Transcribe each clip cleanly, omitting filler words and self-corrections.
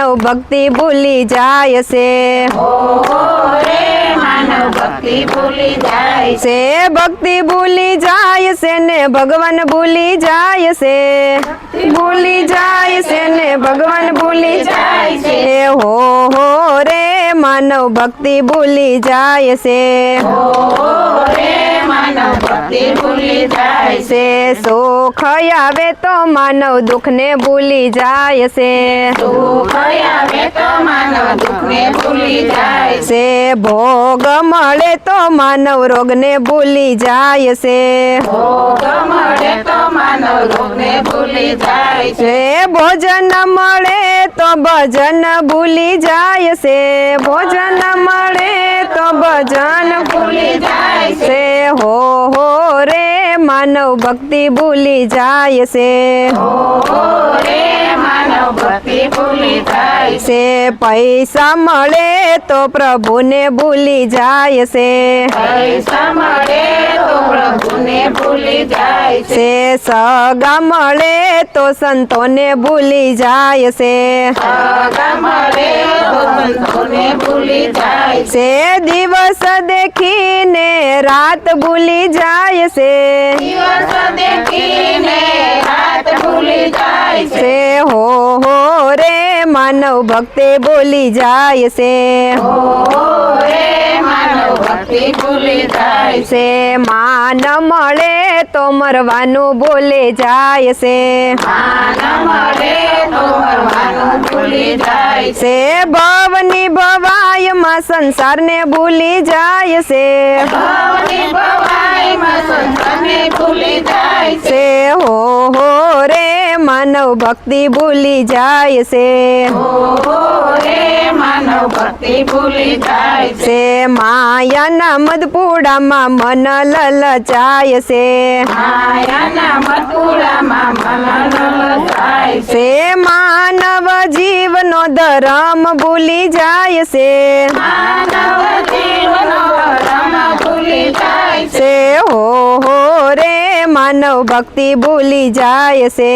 માનવ ભક્તિ ભૂલી જાય છે રે માનવ ભક્તિ ભૂલી જાય છે ભક્તિ ભૂલી જાય છે ને ભગવાન ભૂલી જાય છે ભૂલી જાય છે ને ભગવાન ભૂલી જાય છે હો રે માનવ ભક્તિ ભૂલી જાય છે રે માનવ ભક્તિ ભૂલી જાય છે સુખ આવે તો માનવ દુઃખને ભૂલી જાય છે સુખ આવે તો માનવ દુઃખને ભૂલી જાય છે ભોગ મળે તો માનવ રોગને ભૂલી જાય છે ભોગ મળે તો માનવ રોગને ભૂલી જાય છે ભોજન મળે તો ભજન ભૂલી જાય છે ભોજન મળે તો ભજન ભૂલી જાય છે હો રે માનવ ભક્તિ ભૂલી જાય છે રે માનવ ભક્તિ ભૂલી જાય છે પૈસા મળે તો પ્રભુને ભૂલી જાય છે પૈસા મળે તો પ્રભુને ભૂલી જાય છે સગા મળે તો સંતોને ભૂલી જાય છે સગા મળે તો સંતોને ભૂલી જાય છે દિવસ દેખીને રાત ભૂલી જાય છે દિવસ દેખીને રાત ભૂલી જાય છે હો રે માનવ ભક્તિ ભૂલી જાય છે રે માનવ ભક્તિ ભૂલી જાય છે માન મળે તો મરવાનું ભૂલી જાય છે માન મળે તો મરવાનું ભૂલી જાય છે ભવની ભવાયમાં સંસારને ભૂલી જાય છે ભવની ભવાઈમાં સંસારને ભૂલી જાય છે હો રે માનવ ભક્તિ ભૂલી જાય છે રે માનવ ભક્તિ ભૂલી જાય છે માયાના મધપુડામાં મન લલચાય છે માયાના મથુરામાં મન લલચાય છે માનવ જીવનો ધર્મ ભૂલી જાય છે માનવ જીવનો ધર્મ ભૂલી જાય છે હો રે માનવ ભક્તિ ભૂલી જાય છે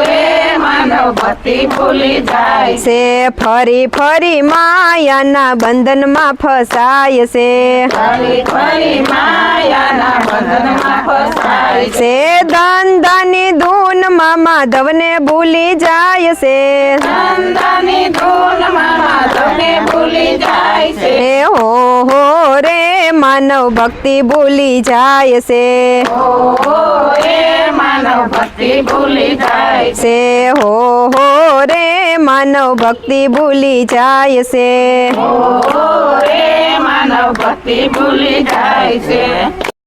રે માનવ ભક્તિ ભૂલી જાય છે ફરી ફરી માયાના બંધનમાં ફસાય છે ફરી ફરી માયાના બંધનમાં ફસાય છે ધંધાની ધૂનમાં માધવને ભૂલી જાય છે ચંદાની ધૂનમાં માધવને ભૂલી જાય છે એ હો રે માનવ ભક્તિ ભૂલી જાય છે રે માનવ ભક્તિ ભૂલી જાય છે હો રે માનવ ભક્તિ ભૂલી જાય છે રે માનવ ભક્તિ ભૂલી જાય છે